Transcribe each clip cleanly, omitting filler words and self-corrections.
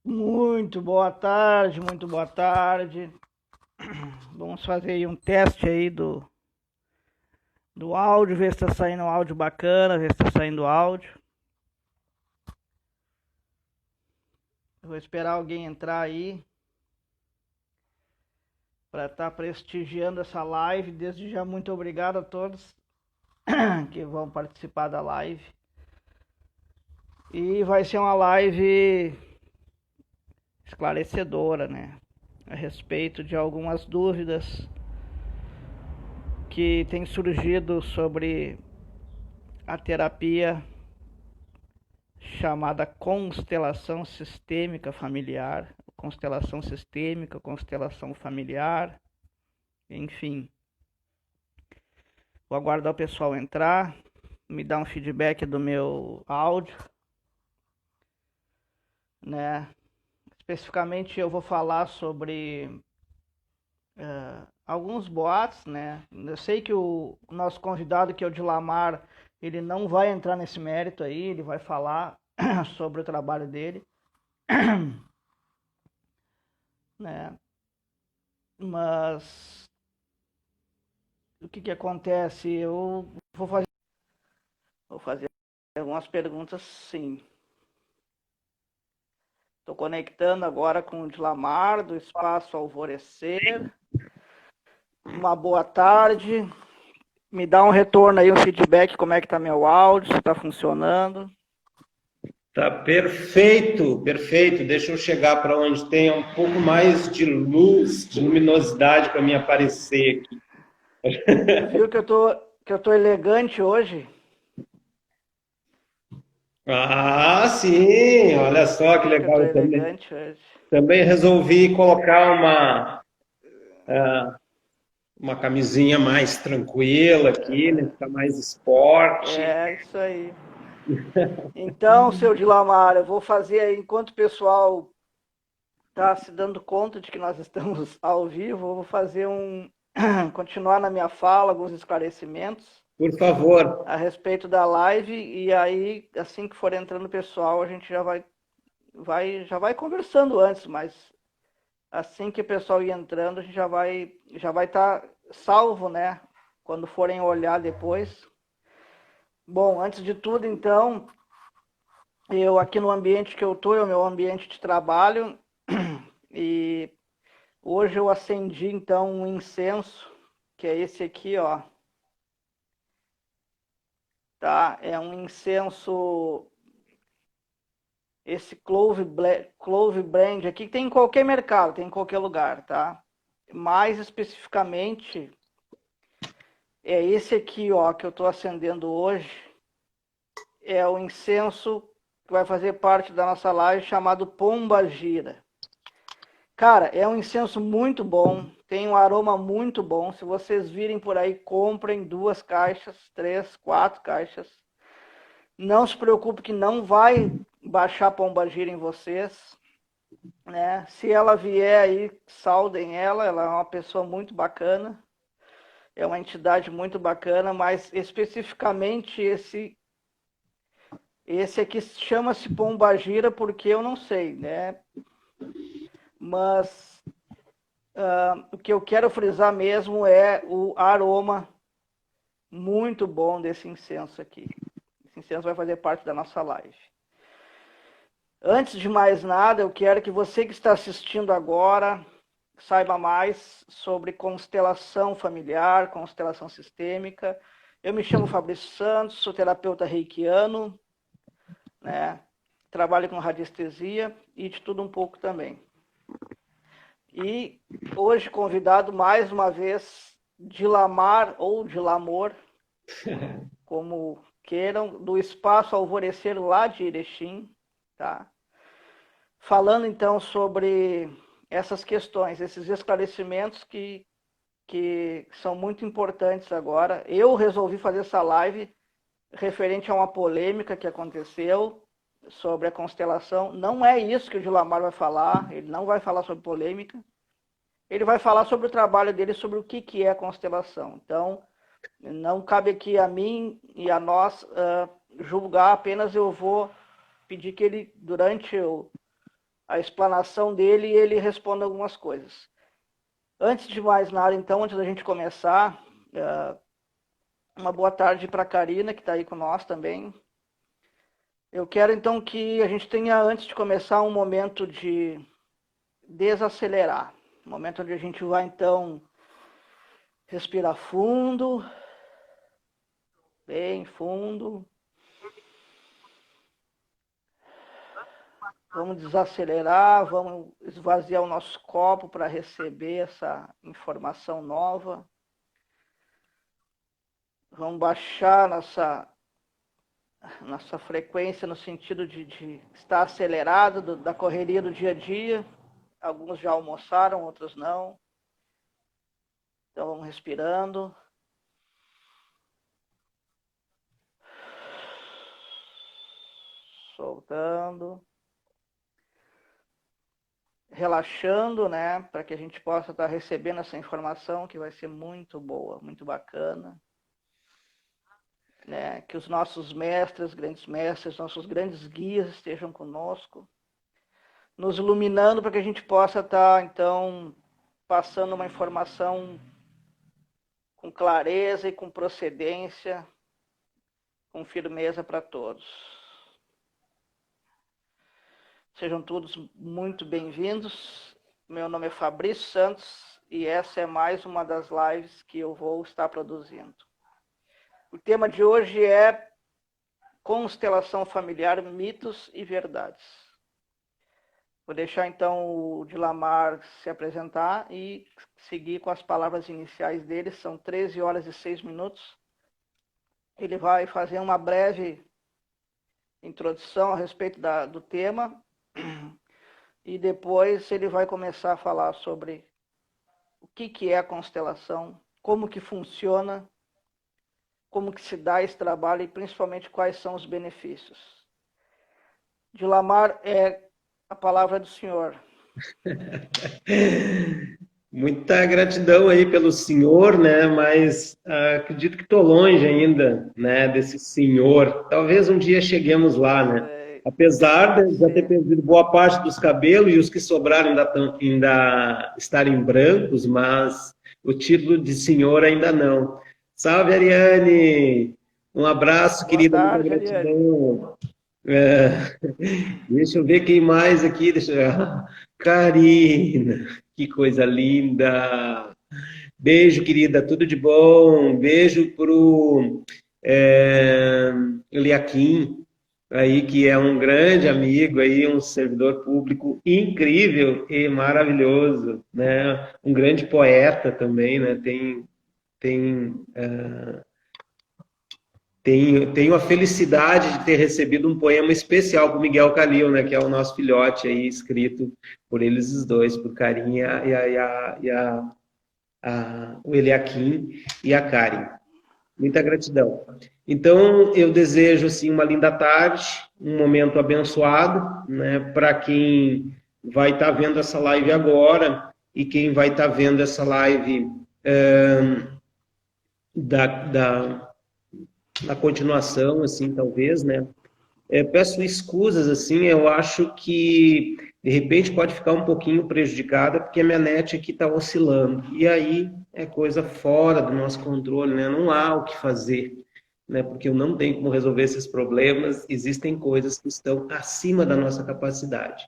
Muito boa tarde, muito boa tarde. Vamos fazer aí um teste aí do áudio, ver se tá saindo um áudio bacana, ver se tá saindo áudio. Eu vou esperar alguém entrar aí para estar prestigiando essa live. Desde já, muito obrigado a todos que vão participar da live. E vai ser uma live esclarecedora, né? A respeito de algumas dúvidas que têm surgido sobre a terapia chamada constelação sistêmica familiar, constelação familiar, enfim. Vou aguardar o pessoal entrar, me dar um feedback do meu áudio, né? Especificamente eu vou falar sobre alguns boatos, né? Eu sei que o nosso convidado, que é o Dilamar, ele não vai entrar nesse mérito aí, ele vai falar sobre o trabalho dele, né? Mas o que acontece? Eu vou fazer algumas perguntas, sim. Estou conectando agora com o Dilamar, do Espaço Alvorecer. Uma boa tarde. Me dá um retorno aí, um feedback, como é que tá meu áudio, se está funcionando. Tá perfeito, perfeito. Deixa eu chegar para onde tenha um pouco mais de luz, de luminosidade para me aparecer aqui. Viu que eu tô elegante hoje? Ah, sim, olha só que Viu que eu tô legal. Eu elegante hoje? também resolvi colocar uma camisinha mais tranquila aqui, né? Ficar mais esporte. É, isso aí. Então, seu Dilamar, eu vou fazer aí, enquanto o pessoal está se dando conta de que nós estamos ao vivo, eu vou fazer continuar na minha fala, alguns esclarecimentos Por favor. a respeito da live, e aí, assim que for entrando o pessoal, a gente já vai conversando antes, mas assim que o pessoal ir entrando, a gente já vai estar salvo, né? Quando forem olhar depois. Bom, antes de tudo, então, eu aqui no ambiente que eu tô, é o meu ambiente de trabalho, e hoje eu acendi então um incenso, que é esse aqui, ó. Tá? É um incenso, esse Clove Brand aqui, tem em qualquer mercado, tem em qualquer lugar, tá? Mais especificamente, é esse aqui, ó, que eu tô acendendo hoje. É o incenso que vai fazer parte da nossa live, chamado Pomba Gira. Cara, é um incenso muito bom, tem um aroma muito bom. Se vocês virem por aí, comprem 2 caixas, 3, 4 caixas. Não se preocupe que não vai baixar pombagira em vocês, né? Se ela vier aí, saudem ela, ela é uma pessoa muito bacana, é uma entidade muito bacana, mas especificamente esse aqui chama-se pombagira porque eu não sei, né? Mas o que eu quero frisar mesmo é o aroma muito bom desse incenso aqui. Esse incenso vai fazer parte da nossa live. Antes de mais nada, eu quero que você que está assistindo agora saiba mais sobre constelação familiar, constelação sistêmica. Eu me chamo Fabrício Santos, sou terapeuta reikiano, né? Trabalho com radiestesia e de tudo um pouco também. E hoje convidado mais uma vez Dilamar ou Dilamor, como queiram, do Espaço Alvorecer lá de Erechim, tá? Falando então sobre essas questões, esses esclarecimentos que são muito importantes agora. Eu resolvi fazer essa live referente a uma polêmica que aconteceu sobre a constelação. Não é isso que o Dilamar vai falar, ele não vai falar sobre polêmica, ele vai falar sobre o trabalho dele, sobre o que é a constelação. Então, não cabe aqui a mim e a nós julgar, apenas eu vou pedir que ele, durante a explanação dele e ele responde algumas coisas. Antes de mais nada, então, antes da gente começar, uma boa tarde para a Karina, que está aí com nós também. Eu quero, então, que a gente tenha, antes de começar, um momento de desacelerar. Um momento onde a gente vai, então, respirar fundo, bem fundo. Vamos desacelerar, vamos esvaziar o nosso copo para receber essa informação nova. Vamos baixar nossa frequência no sentido de estar acelerado da correria do dia a dia. Alguns já almoçaram, outros não. Então vamos respirando. Soltando. Relaxando, né? Para que a gente possa estar recebendo essa informação que vai ser muito boa, muito bacana. Né? Que os nossos mestres, grandes mestres, nossos grandes guias estejam conosco, nos iluminando para que a gente possa estar, então, passando uma informação com clareza e com procedência, com firmeza para todos. Sejam todos muito bem-vindos. Meu nome é Fabrício Santos e essa é mais uma das lives que eu vou estar produzindo. O tema de hoje é constelação familiar, mitos e verdades. Vou deixar então o Dilamar se apresentar e seguir com as palavras iniciais dele. São 13 horas e 6 minutos. Ele vai fazer uma breve introdução a respeito do tema e depois ele vai começar a falar sobre o que é a constelação, como que funciona, como que se dá esse trabalho e principalmente quais são os benefícios. Dilamar, a palavra do senhor. Muita gratidão aí pelo senhor, né? Mas acredito que estou longe ainda, né? Desse senhor. Talvez um dia cheguemos lá, né? Apesar de já ter perdido boa parte dos cabelos e os que sobraram ainda estarem brancos, mas o título de senhor ainda não. Salve, Ariane! Um abraço, Boa querida. tarde, Muita gratidão. Deixa eu ver quem mais aqui. Karina, que coisa linda. Beijo, querida, tudo de bom. Beijo pro Eliakim, aí, que é um grande amigo, aí, um servidor público incrível e maravilhoso, né? Um grande poeta também, né? Tenho a felicidade de ter recebido um poema especial para o Miguel Calil, né, que é o nosso filhote aí, escrito por eles os dois, por Carinha o Eliakim e a Karen. Muita gratidão. Então, eu desejo assim, uma linda tarde, um momento abençoado, né, para quem vai estar vendo essa live agora e quem vai estar vendo essa live na continuação, assim, talvez, né? Peço escusas, assim, eu acho que, de repente, pode ficar um pouquinho prejudicada, porque a minha net aqui está oscilando. E aí é coisa fora do nosso controle, né? Não há o que fazer, né? Porque eu não tenho como resolver esses problemas, existem coisas que estão acima da nossa capacidade.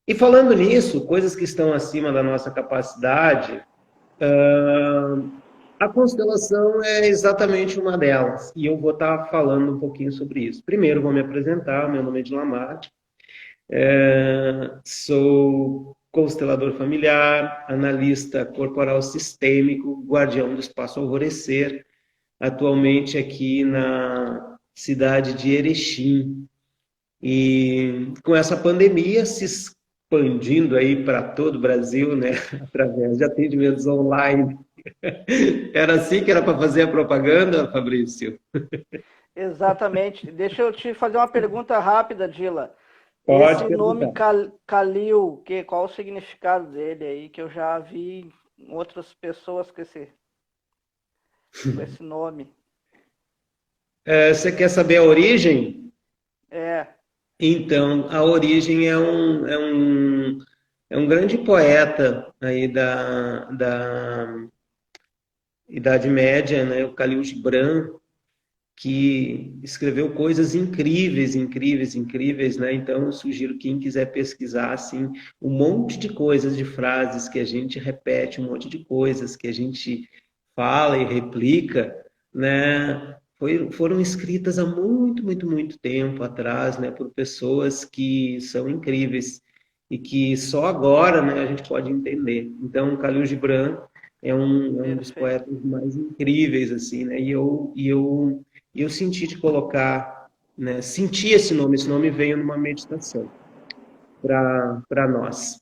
E falando nisso, coisas que estão acima da nossa capacidade, a constelação é exatamente uma delas, e eu vou estar falando um pouquinho sobre isso. Primeiro, vou me apresentar, meu nome é Dilamar, sou constelador familiar, analista corporal sistêmico, guardião do espaço alvorecer, atualmente aqui na cidade de Erechim. E com essa pandemia se expandindo aí para todo o Brasil, né, através de atendimentos online, era assim que era para fazer a propaganda, Fabrício? Exatamente. Deixa eu te fazer uma pergunta rápida, Dila. Pode Esse nome perguntar. Calil, qual o significado dele aí? Que eu já vi outras pessoas com esse nome. Você quer saber a origem? É. Então, a Origem é um grande poeta aí da Idade Média, né? O Khalil Gibran, que escreveu coisas incríveis, incríveis, incríveis, né? Então, eu sugiro quem quiser pesquisar, assim, um monte de coisas, de frases que a gente repete, um monte de coisas que a gente fala e replica, né? Foram escritas há muito, muito, muito tempo atrás, né? Por pessoas que são incríveis e que só agora, né, a gente pode entender. Então, Khalil Gibran é um dos Perfeito. poetas mais incríveis, assim, né? E eu senti de colocar, né? Senti esse nome veio numa meditação para nós.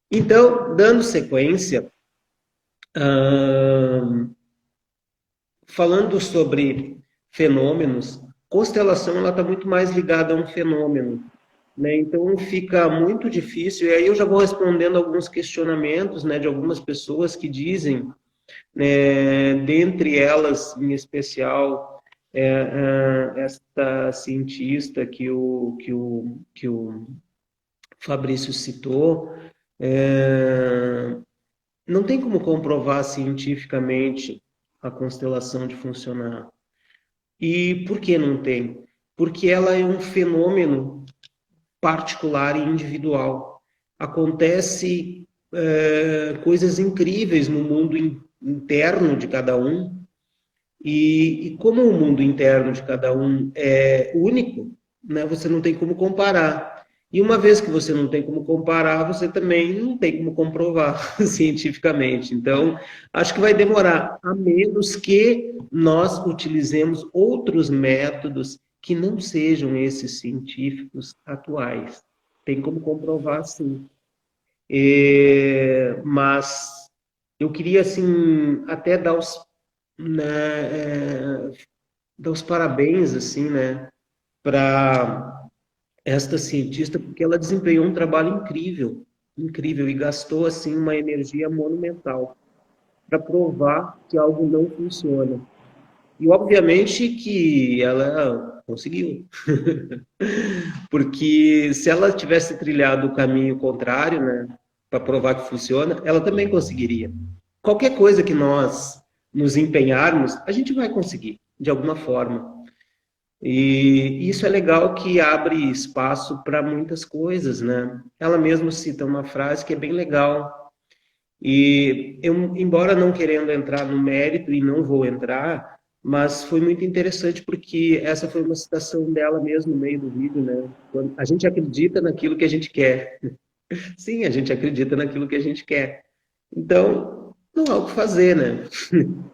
Então, dando sequência, ahn, falando sobre fenômenos, constelação ela está muito mais ligada a um fenômeno, né? Então fica muito difícil. E aí eu já vou respondendo alguns questionamentos, né, de algumas pessoas que dizem, dentre elas, em especial, esta cientista que o Fabrício citou, não tem como comprovar cientificamente a constelação de funcionar. E por que não tem? Porque ela é um fenômeno particular e individual. Acontece coisas incríveis no mundo interno de cada um, e como o mundo interno de cada um é único, né, você não tem como comparar. E uma vez que você não tem como comparar, você também não tem como comprovar cientificamente. Então, acho que vai demorar, a menos que nós utilizemos outros métodos que não sejam esses científicos atuais. Tem como comprovar, sim. Mas eu queria, assim, até né, dar os parabéns, assim, né, para esta cientista, porque ela desempenhou um trabalho incrível, incrível, e gastou, assim, uma energia monumental para provar que algo não funciona. E, obviamente, que ela conseguiu, porque se ela tivesse trilhado o caminho contrário, né, para provar que funciona, ela também conseguiria. Qualquer coisa que nós nos empenharmos, a gente vai conseguir, de alguma forma. E isso é legal que abre espaço para muitas coisas, né? Ela mesma cita uma frase que é bem legal. E eu, embora não querendo entrar no mérito, e não vou entrar, mas foi muito interessante porque essa foi uma citação dela mesmo no meio do vídeo, né? Quando a gente acredita naquilo que a gente quer. Sim, a gente acredita naquilo que a gente quer. Então, não há o que fazer, né?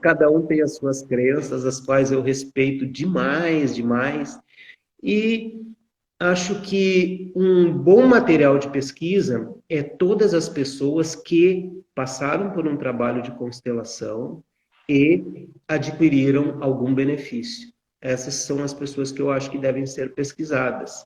Cada um tem as suas crenças, as quais eu respeito demais, demais. E acho que um bom material de pesquisa é todas as pessoas que passaram por um trabalho de constelação e adquiriram algum benefício. Essas são as pessoas que eu acho que devem ser pesquisadas.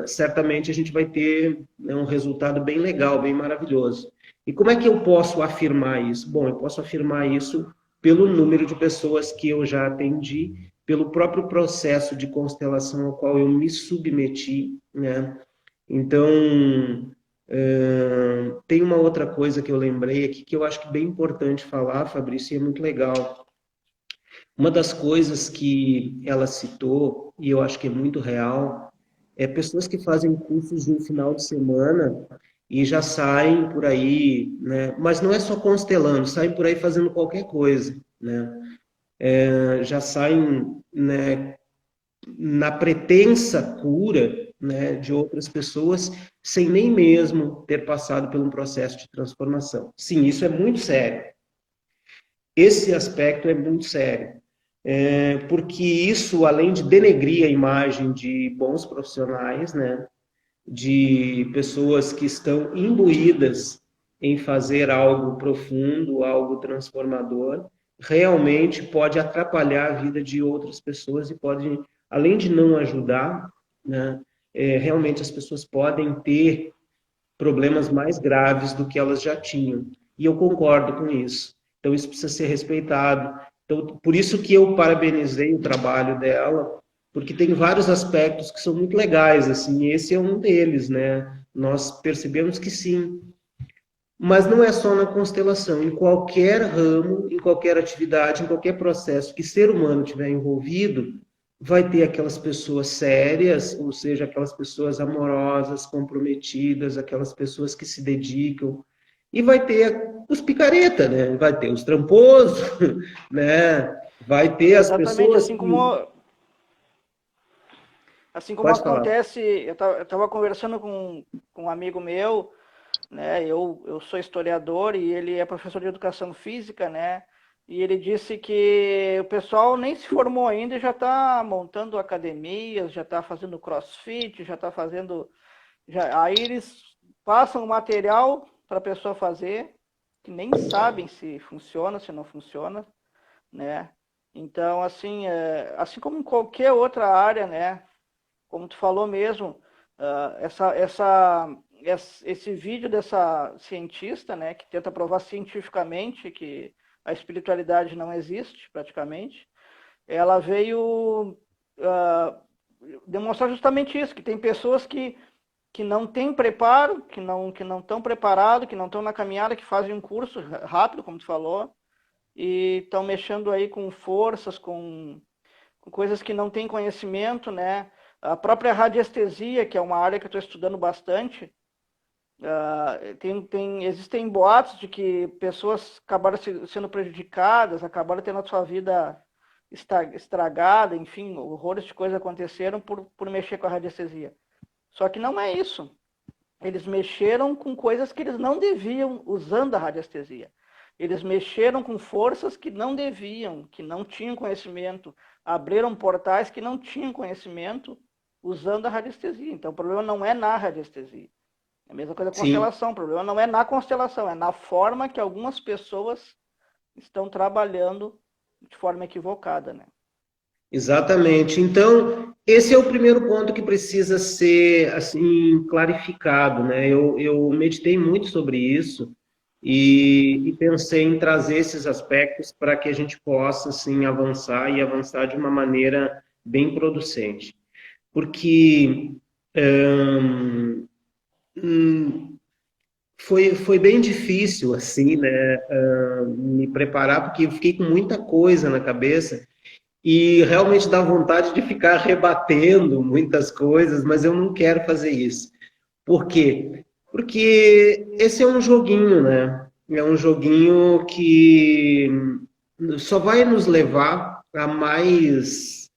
Certamente a gente vai ter, né, um resultado bem legal, bem maravilhoso. E como é que eu posso afirmar isso? Bom, eu posso afirmar isso pelo número de pessoas que eu já atendi, pelo próprio processo de constelação ao qual eu me submeti, né? Então, tem uma outra coisa que eu lembrei aqui que eu acho que é bem importante falar, Fabrício, e é muito legal. Uma das coisas que ela citou, e eu acho que é muito real, é pessoas que fazem cursos de um final de semana e já saem por aí, né? Mas não é só constelando, saem por aí fazendo qualquer coisa, né? Já saem, né, na pretensa cura, né, de outras pessoas, sem nem mesmo ter passado por um processo de transformação. Sim, isso é muito sério. Esse aspecto é muito sério. Porque isso, além de denegrir a imagem de bons profissionais, né, de pessoas que estão imbuídas em fazer algo profundo, algo transformador, realmente pode atrapalhar a vida de outras pessoas e pode, além de não ajudar, né, realmente as pessoas podem ter problemas mais graves do que elas já tinham. E eu concordo com isso. Então, isso precisa ser respeitado. Então, por isso que eu parabenizei o trabalho dela, porque tem vários aspectos que são muito legais, assim, e esse é um deles, né? Nós percebemos que sim, mas não é só na constelação, em qualquer ramo, em qualquer atividade, em qualquer processo que ser humano tiver envolvido, vai ter aquelas pessoas sérias, ou seja, aquelas pessoas amorosas, comprometidas, aquelas pessoas que se dedicam, e vai ter os picareta, né? Vai ter os tramposos, né? Vai ter as Exatamente, pessoas que... assim como Pode falar. acontece, eu estava conversando com um amigo meu, né? Eu sou historiador e ele é professor de educação física, né? E ele disse que o pessoal nem se formou ainda e já está montando academias, já está fazendo crossfit, já está fazendo. Aí eles passam o material para a pessoa fazer, que nem sabem se funciona, se não funciona, né? Então, assim, assim como em qualquer outra área, né? Como tu falou mesmo, esse vídeo dessa cientista, né, que tenta provar cientificamente que a espiritualidade não existe, praticamente, ela veio demonstrar justamente isso, que tem pessoas que não têm preparo, que não estão preparados, que não estão na caminhada, que fazem um curso rápido, como tu falou, e estão mexendo aí com forças, com coisas que não têm conhecimento, né? A própria radiestesia, que é uma área que eu estou estudando bastante, existem boatos de que pessoas acabaram sendo prejudicadas, acabaram tendo a sua vida estragada, enfim, horrores de coisas aconteceram por mexer com a radiestesia. Só que não é isso. Eles mexeram com coisas que eles não deviam usando a radiestesia. Eles mexeram com forças que não deviam, que não tinham conhecimento, abriram portais que não tinham conhecimento usando a radiestesia. Então o problema não é na radiestesia. É a mesma coisa com a Sim. constelação. O problema não é na constelação, é na forma que algumas pessoas estão trabalhando de forma equivocada, né? Exatamente. Então, esse é o primeiro ponto que precisa ser assim clarificado, né? Eu meditei muito sobre isso e pensei em trazer esses aspectos para que a gente possa assim avançar e avançar de uma maneira bem producente, porque hum, hum, foi bem difícil assim, né? Me preparar porque eu fiquei com muita coisa na cabeça. E realmente dá vontade de ficar rebatendo muitas coisas, mas eu não quero fazer isso. Por quê? Porque esse é um joguinho, né? É um joguinho que só vai nos levar a mais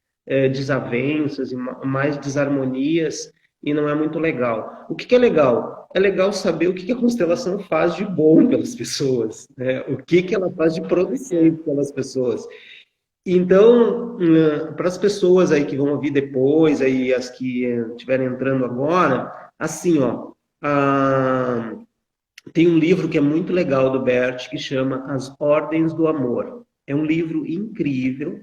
desavenças e mais desarmonias e não é muito legal. O que que é legal? É legal saber o que que a constelação faz de bom pelas pessoas, né? O que que ela faz de Como é que é? producente pelas pessoas. Então, para as pessoas aí que vão ouvir depois, aí as que estiverem entrando agora, assim, ó, ah, tem um livro que é muito legal do Bert que chama As Ordens do Amor. É um livro incrível,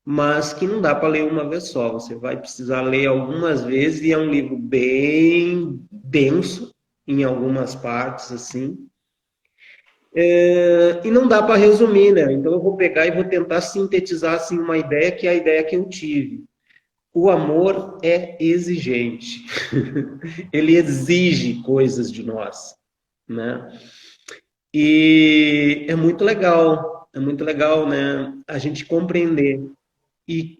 mas que não dá para ler uma vez só. Você vai precisar ler algumas vezes e é um livro bem denso em algumas partes, assim. E não dá para resumir, né? Então eu vou pegar e vou tentar sintetizar assim uma ideia que é a ideia que eu tive. O amor é exigente. Ele exige coisas de nós, né? E é muito legal, né? A gente compreender e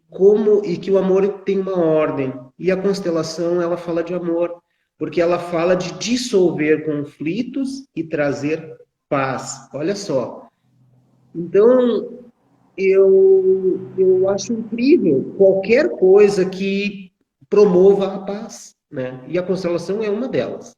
que o amor tem uma ordem. E a constelação ela fala de amor, porque ela fala de dissolver conflitos e trazer paz. Olha só. Então, eu acho incrível qualquer coisa que promova a paz, né? E a constelação é uma delas.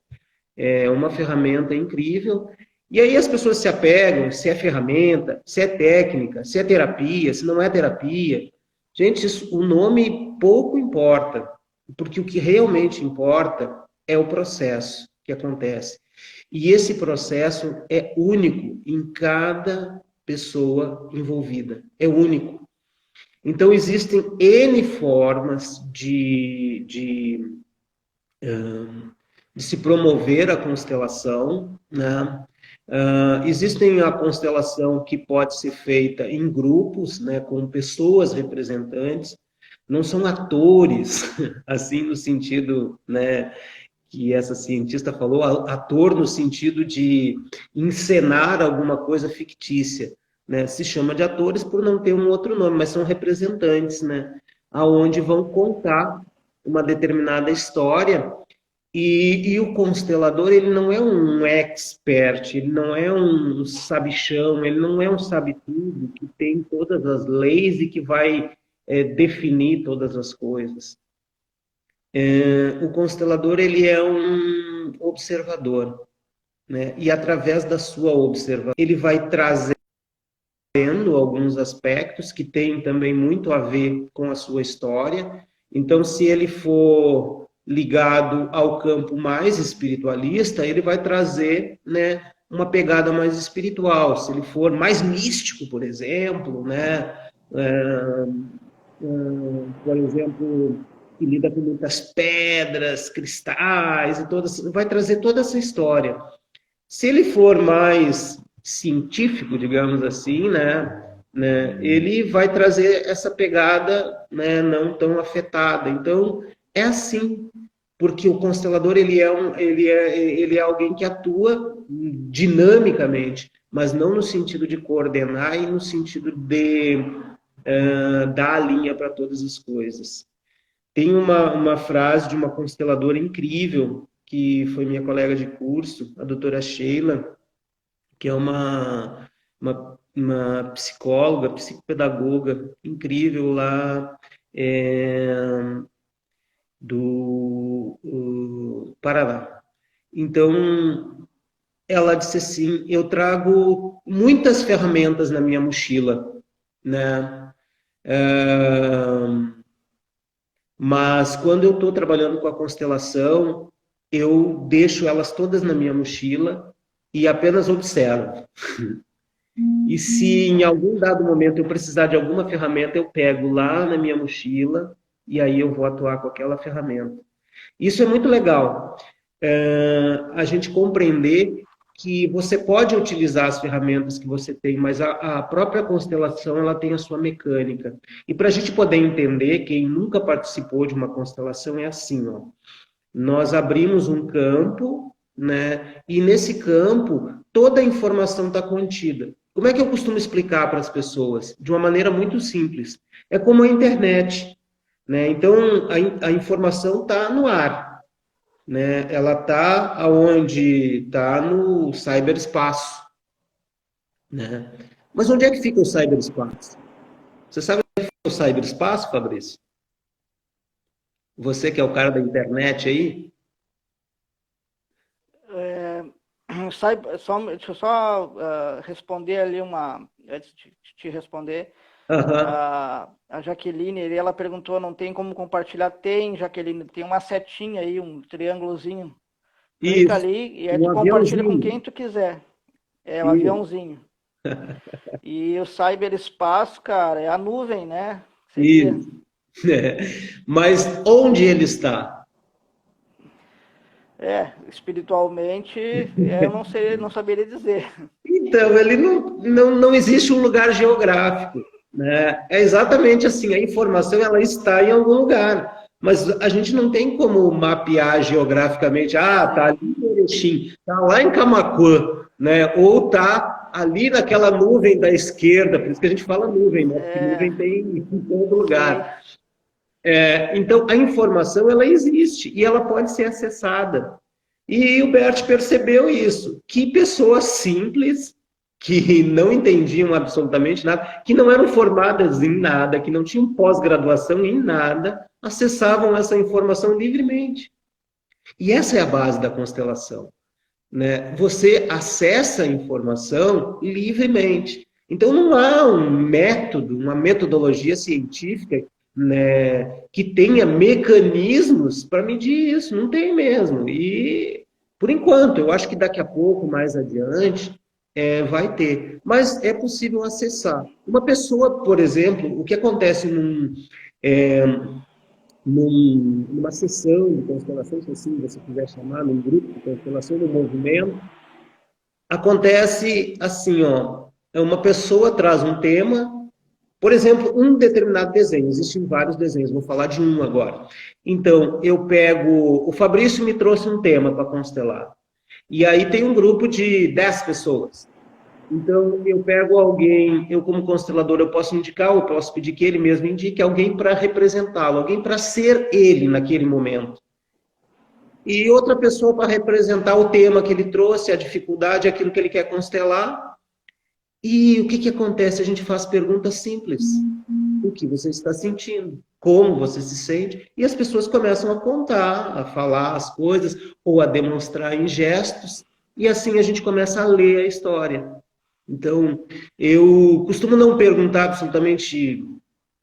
É uma ferramenta incrível. E aí as pessoas se apegam se é ferramenta, se é técnica, se é terapia, se não é terapia. Gente, o nome pouco importa, porque o que realmente importa é o processo que acontece. E esse processo é único em cada pessoa envolvida. É único. Então, existem N formas de se promover a constelação, né? Existem a constelação que pode ser feita em grupos, né, com pessoas representantes. não são atores, assim, no sentido, né, que essa cientista falou, ator no sentido de encenar alguma coisa fictícia, né? Se chama de atores por não ter um outro nome, mas são representantes, né? Aonde vão contar uma determinada história e o constelador, ele não é um expert, ele não é um sabichão, ele não é um sabe-tudo que tem todas as leis e que vai definir todas as coisas. O constelador, ele é um observador, né? E através da sua observação, ele vai trazendo alguns aspectos que têm também muito a ver com a sua história. Então, se ele for ligado ao campo mais espiritualista, ele vai trazer, né, uma pegada mais espiritual. Se ele for mais místico, por exemplo, né, por exemplo, que lida com muitas pedras, cristais e todas, vai trazer toda essa história. Se ele for mais científico, digamos assim, ele vai trazer essa pegada, né, não tão afetada. Então, é assim, porque o constelador ele é alguém que atua dinamicamente, mas não no sentido de coordenar e no sentido de dar a linha para todas as coisas. Tem uma frase de uma consteladora incrível, que foi minha colega de curso, a doutora Sheila, que é uma psicóloga, psicopedagoga incrível lá do Paraná. Então, ela disse assim, eu trago muitas ferramentas na minha mochila, né? Mas quando eu estou trabalhando com a constelação, eu deixo elas todas na minha mochila e apenas observo. E se em algum dado momento eu precisar de alguma ferramenta, eu pego lá na minha mochila e aí eu vou atuar com aquela ferramenta. Isso é muito legal. A gente compreender que você pode utilizar as ferramentas que você tem, mas a própria constelação ela tem a sua mecânica. E para a gente poder entender, quem nunca participou de uma constelação é assim, ó. Nós abrimos um campo, né? E nesse campo toda a informação está contida. Como é que eu costumo explicar para as pessoas? De uma maneira muito simples. É como a internet, né? Então a informação está no ar, né? Ela está aonde está no cyberespaço, né? Mas onde é que fica o cyberespaço? Você sabe onde é que fica o cyberespaço, Fabrício? Você que é o cara da internet aí? Deixa eu só responder ali antes de te responder. Aham. A Jaqueline, ela perguntou, não tem como compartilhar? Tem, Jaqueline, tem uma setinha aí, um triângulozinho. Clica Isso. ali e aí tu Um compartilha com aviãozinho. quem tu quiser. É um Isso. aviãozinho. E o cyberespaço, cara, é a nuvem, né? Seria. Isso. É. Mas onde ele está? Espiritualmente, eu não sei, não saberia dizer. Então, ele não existe um lugar geográfico, né? É exatamente assim, a informação ela está em algum lugar, mas a gente não tem como mapear geograficamente, tá ali em Erechim, tá lá em Camaquã, né? Ou tá ali naquela nuvem da esquerda, por isso que a gente fala nuvem, né? Porque nuvem tem em todo Sim. lugar. Então, a informação, ela existe e ela pode ser acessada. E o Bert percebeu isso, que pessoas simples, que não entendiam absolutamente nada, que não eram formadas em nada, que não tinham pós-graduação em nada, acessavam essa informação livremente. E essa é a base da constelação, né? Você acessa a informação livremente. Então, não há um método, uma metodologia científica, né, que tenha mecanismos para medir isso. Não tem mesmo. E, por enquanto, eu acho que daqui a pouco, mais adiante, vai ter. Mas é possível acessar. Uma pessoa, por exemplo, o que acontece é, numa sessão de constelação, se assim você quiser chamar, num grupo de constelação, no movimento, acontece assim, ó, uma pessoa traz um tema Por exemplo, um determinado desenho, existem vários desenhos, vou falar de um agora. Então, eu pego, o Fabrício me trouxe um tema para constelar. E aí tem um grupo de 10 pessoas. Então, eu pego alguém, eu como constelador, eu posso indicar, eu posso pedir que ele mesmo indique alguém para representá-lo, alguém para ser ele naquele momento. E outra pessoa para representar o tema que ele trouxe, a dificuldade, aquilo que ele quer constelar. E o que, que acontece? A gente faz perguntas simples. O que você está sentindo? Como você se sente? E as pessoas começam a contar, a falar as coisas, ou a demonstrar em gestos, e assim a gente começa a ler a história. Então, eu costumo não perguntar absolutamente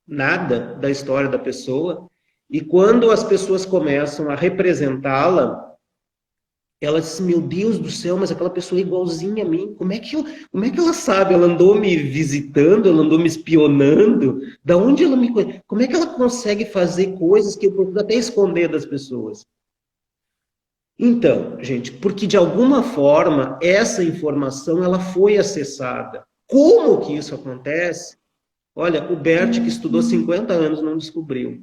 nada da história da pessoa, e quando as pessoas começam a representá-la, ela diz, meu Deus do céu, mas aquela pessoa é igualzinha a mim. Como é que ela sabe? Ela andou me visitando, ela andou me espionando. Da onde ela me conhece? Como é que ela consegue fazer coisas que eu procuro até esconder das pessoas? Então, gente, porque de alguma forma essa informação ela foi acessada. Como que isso acontece? Olha, o Bert, que estudou 50 anos, não descobriu.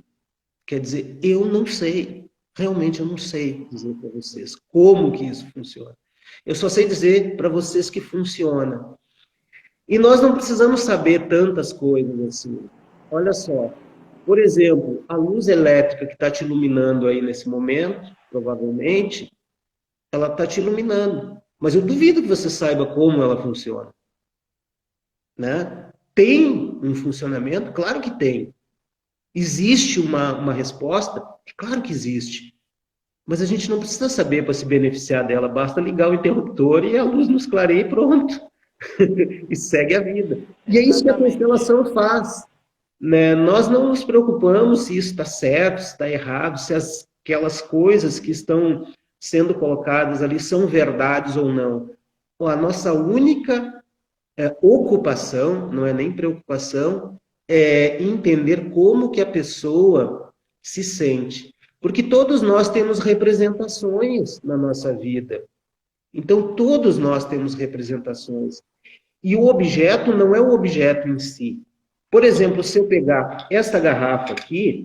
Quer dizer, eu não sei. Realmente eu não sei dizer para vocês como que isso funciona. Eu só sei dizer para vocês que funciona. E nós não precisamos saber tantas coisas assim. Olha só, por exemplo, a luz elétrica que está te iluminando aí nesse momento, provavelmente, ela está te iluminando. Mas eu duvido que você saiba como ela funciona. Né? Tem um funcionamento? Claro que tem. Existe uma resposta? É claro que existe. Mas a gente não precisa saber para se beneficiar dela. Basta ligar o interruptor e a luz nos clareia e pronto. E segue a vida. E é isso que a constelação faz. Né? Nós não nos preocupamos se isso está certo, se está errado, se aquelas coisas que estão sendo colocadas ali são verdades ou não. A nossa única ocupação, não é nem preocupação, é entender como que a pessoa se sente. Porque todos nós temos representações na nossa vida. Então, todos nós temos representações. E o objeto não é o objeto em si. Por exemplo, se eu pegar essa garrafa aqui,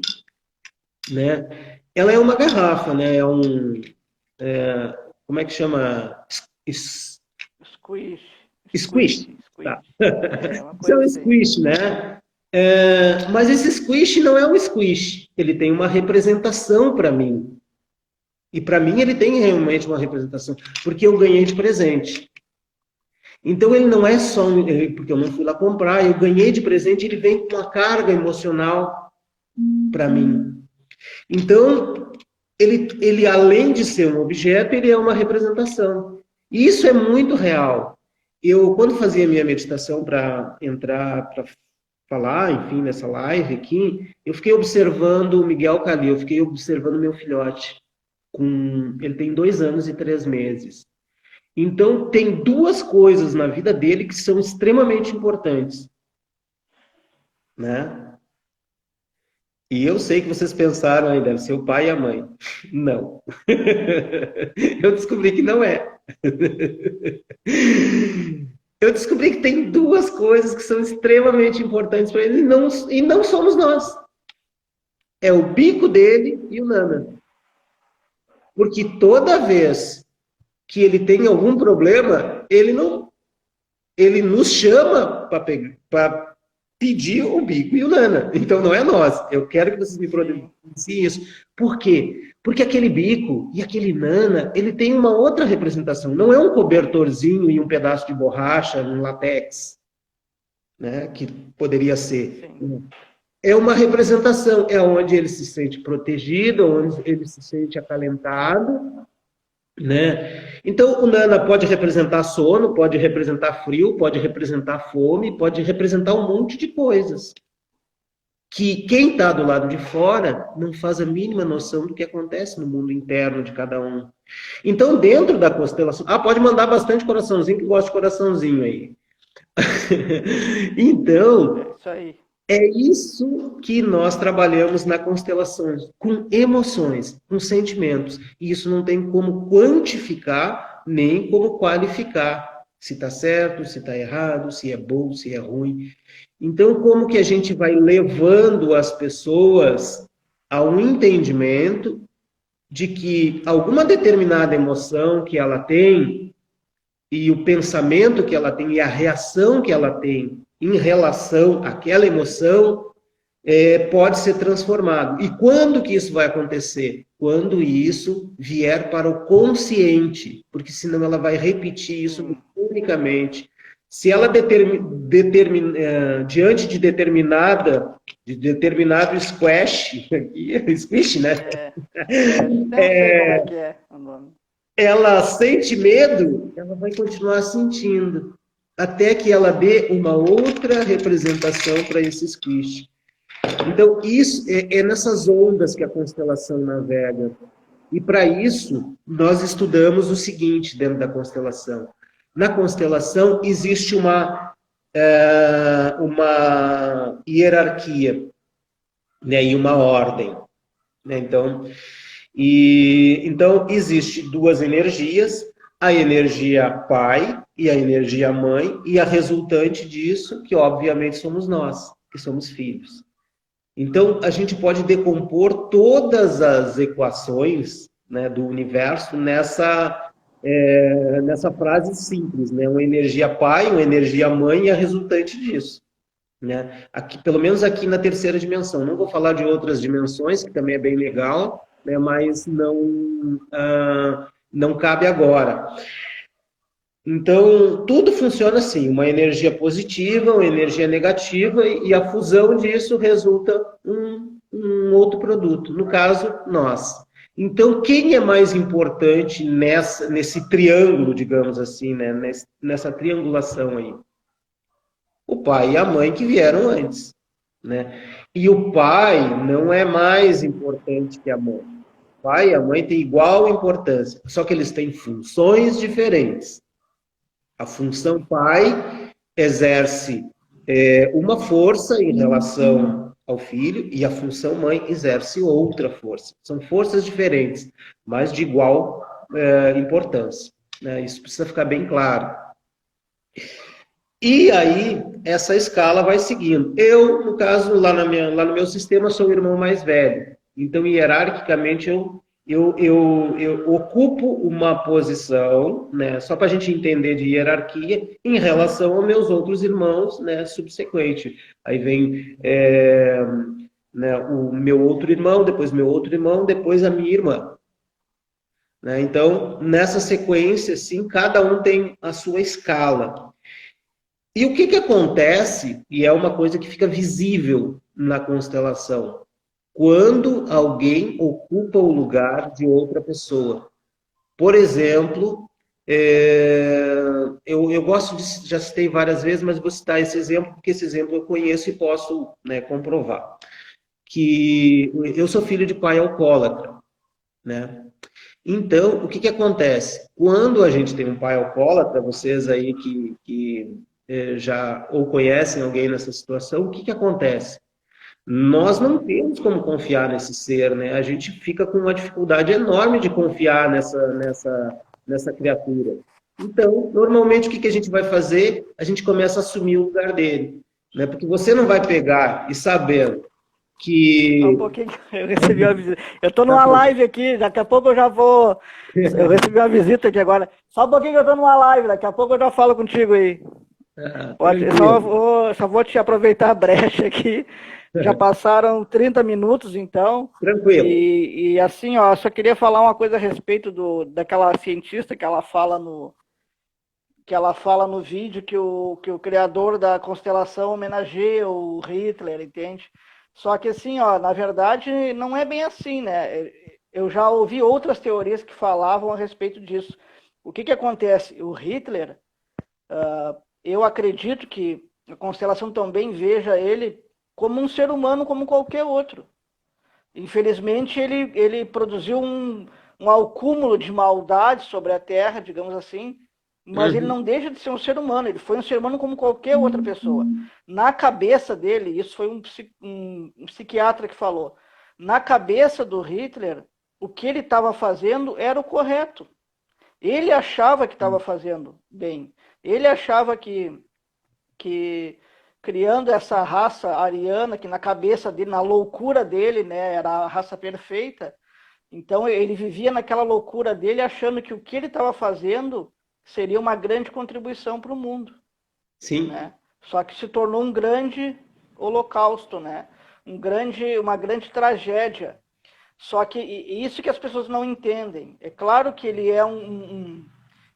né, ela é uma garrafa, né, como é que chama? Squish. Squish. Tá. Isso é um assim. squish, né? Mas esse squish não é um squish. Ele tem uma representação para mim. E para mim ele tem realmente uma representação. Porque eu ganhei de presente. Então ele não é só porque eu não fui lá comprar, eu ganhei de presente, ele vem com uma carga emocional para mim. Então, ele além de ser um objeto, ele é uma representação. E isso é muito real. Eu, quando fazia minha meditação para entrar, para falar, enfim, nessa live aqui, eu fiquei observando o Miguel Calil, eu fiquei observando meu filhote. Ele tem 2 anos e 3 meses. Então, tem 2 coisas na vida dele que são extremamente importantes. Né? E eu sei que vocês pensaram aí, deve ser o pai e a mãe. Não. Eu descobri que não é. Eu descobri que tem 2 coisas que são extremamente importantes para ele e não somos nós. É o bico dele e o Nana. Porque toda vez que ele tem algum problema, ele nos chama para pedir o bico e o Nana. Então não é nós. Eu quero que vocês me providenciem isso. Por quê? Porque aquele bico e aquele Nana, ele tem uma outra representação. Não é um cobertorzinho e um pedaço de borracha, um látex, né? Que poderia ser. Sim. É uma representação. É onde ele se sente protegido, onde ele se sente acalentado. Né? Então, o Nana pode representar sono, pode representar frio, pode representar fome, pode representar um monte de coisas. Que quem está do lado de fora não faz a mínima noção do que acontece no mundo interno de cada um. Então, dentro da constelação... pode mandar bastante coraçãozinho, que gosta de coraçãozinho aí. Então... Isso aí. É isso que nós trabalhamos na constelação, com emoções, com sentimentos. E isso não tem como quantificar, nem como qualificar. Se está certo, se está errado, se é bom, se é ruim. Então, como que a gente vai levando as pessoas a um entendimento de que alguma determinada emoção que ela tem e o pensamento que ela tem e a reação que ela tem em relação àquela emoção pode ser transformado. E quando que isso vai acontecer? Quando isso vier para o consciente, porque senão ela vai repetir isso unicamente. Se ela diante de determinado squash, squish, né? Não sei como é que é o nome. Ela sente medo, ela vai continuar sentindo, até que ela dê uma outra representação para esse squish. Então, isso é nessas ondas que a constelação navega. E para isso, nós estudamos o seguinte dentro da constelação. Na constelação existe uma hierarquia, né, e uma ordem. Né? Então, existe duas energias, a energia pai e a energia mãe, e a resultante disso, que obviamente somos nós, que somos filhos. Então, a gente pode decompor todas as equações, né, do universo nessa frase simples, né? Uma energia pai, uma energia mãe e a resultante disso. Né? Aqui, pelo menos aqui na terceira dimensão. Não vou falar de outras dimensões, que também é bem legal, né, mas não cabe agora. Então, tudo funciona assim, uma energia positiva, uma energia negativa, e a fusão disso resulta um outro produto, no caso, nós. Então, quem é mais importante nesse triângulo, digamos assim, né? Nessa triangulação aí? O pai e a mãe que vieram antes, né? E o pai não é mais importante que a mãe. O pai e a mãe têm igual importância, só que eles têm funções diferentes. A função pai exerce uma força em relação ao filho e a função mãe exerce outra força. São forças diferentes, mas de igual importância. Né? Isso precisa ficar bem claro. E aí, essa escala vai seguindo. Eu, no caso, lá no meu sistema, sou o irmão mais velho. Então, hierarquicamente, eu ocupo uma posição, né, só para a gente entender de hierarquia, em relação aos meus outros irmãos, né, subsequente. Aí vem né, o meu outro irmão, depois a minha irmã. Né? Então, nessa sequência, assim, cada um tem a sua escala. E o que acontece, e é uma coisa que fica visível na constelação, quando alguém ocupa o lugar de outra pessoa. Por exemplo, eu gosto de, já citei várias vezes, mas vou citar esse exemplo, porque esse exemplo eu conheço e posso, né, comprovar. Que eu sou filho de pai alcoólatra, né? Então, o que acontece? Quando a gente tem um pai alcoólatra, vocês aí que já ou conhecem alguém nessa situação, o que acontece? Nós não temos como confiar nesse ser, né? A gente fica com uma dificuldade enorme de confiar nessa criatura. Então, normalmente, o que a gente vai fazer? A gente começa a assumir o lugar dele, né? Porque você não vai pegar e sabendo que... Um pouquinho, eu recebi uma visita. Eu estou numa live aqui, daqui a pouco eu já vou... Eu recebi uma visita aqui agora. Só um pouquinho que eu estou numa live, daqui a pouco eu já falo contigo aí. Só vou te aproveitar a brecha aqui. Já passaram 30 minutos, então. Tranquilo. E assim, ó, só queria falar uma coisa a respeito daquela cientista que ela fala no vídeo que o criador da constelação homenageia o Hitler, entende? Só que assim, ó, na verdade, não é bem assim, né? Eu já ouvi outras teorias que falavam a respeito disso. O que acontece? O Hitler, eu acredito que a constelação também veja ele como um ser humano como qualquer outro. Infelizmente, ele produziu um acúmulo de maldade sobre a Terra, digamos assim, mas ele não deixa de ser um ser humano, ele foi um ser humano como qualquer outra pessoa. Na cabeça dele, isso foi um psiquiatra que falou, na cabeça do Hitler, o que ele estava fazendo era o correto. Ele achava que estava fazendo bem. Ele achava que criando essa raça ariana, que na cabeça dele, na loucura dele, né, era a raça perfeita. Então ele vivia naquela loucura dele, achando que o que ele estava fazendo seria uma grande contribuição para o mundo. Sim. Né? Só que se tornou um grande holocausto, né? Uma grande tragédia. Só que isso que as pessoas não entendem. É claro que ele é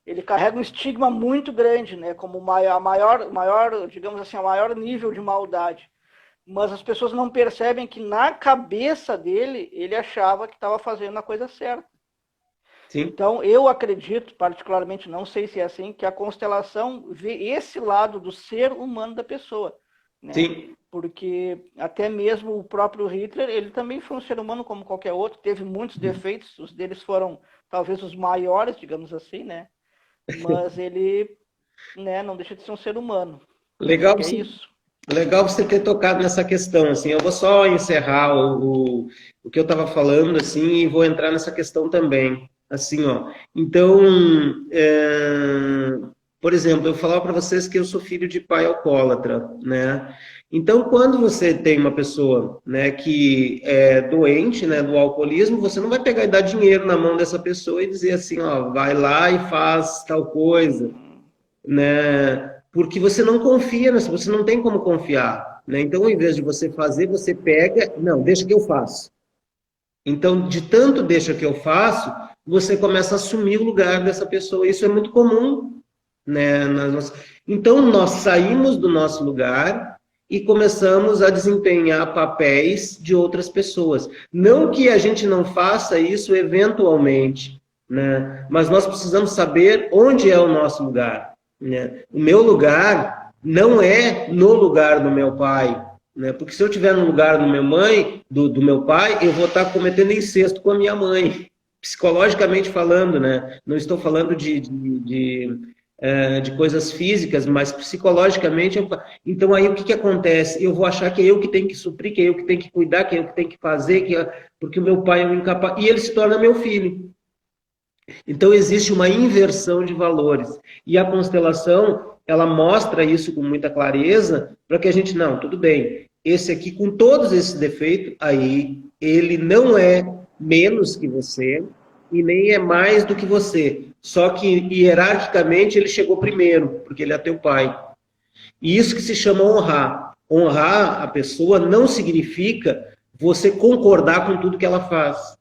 ele carrega um estigma muito grande, né? Como maior, digamos assim, o maior nível de maldade. Mas as pessoas não percebem que na cabeça dele, ele achava que estava fazendo a coisa certa. Sim. Então, eu acredito, particularmente, não sei se é assim, que a constelação vê esse lado do ser humano da pessoa. Né? Sim. Porque até mesmo o próprio Hitler, ele também foi um ser humano como qualquer outro, teve muitos defeitos, os deles foram talvez os maiores, digamos assim, né? Mas ele, né, não deixa de ser um ser humano. Legal, É isso. legal você ter tocado nessa questão, assim, eu vou só encerrar o que eu estava falando, assim, e vou entrar nessa questão também, assim, ó, então, por exemplo, eu falava para vocês que eu sou filho de pai alcoólatra, né, então, quando você tem uma pessoa, né, que é doente, né, do alcoolismo, você não vai pegar e dar dinheiro na mão dessa pessoa e dizer assim, ó, vai lá e faz tal coisa, né? Porque você não confia, você não tem como confiar, né? Então, ao invés de você fazer, você pega, não, deixa que eu faço. Então, de tanto deixa que eu faço, você começa a assumir o lugar dessa pessoa. Isso é muito comum, né? Então, nós saímos do nosso lugar e começamos a desempenhar papéis de outras pessoas. Não que a gente não faça isso eventualmente, né? Mas nós precisamos saber onde é o nosso lugar. Né? O meu lugar não é no lugar do meu pai, né? Porque se eu estiver no lugar do meu pai, eu vou estar cometendo incesto com a minha mãe, psicologicamente falando, né? Não estou falando de coisas físicas, mas psicologicamente. Então aí o que acontece? Eu vou achar que é eu que tenho que suprir, que é eu que tenho que cuidar, que é eu que tenho que fazer, porque o meu pai é um incapaz. E ele se torna meu filho. Então, existe uma inversão de valores. E a constelação, ela mostra isso com muita clareza, para que a gente, não, tudo bem, esse aqui, com todos esses defeitos, aí, ele não é menos que você, e nem é mais do que você. Só que, hierarquicamente, ele chegou primeiro, porque ele é teu pai. E isso que se chama honrar. Honrar a pessoa não significa você concordar com tudo que ela faz,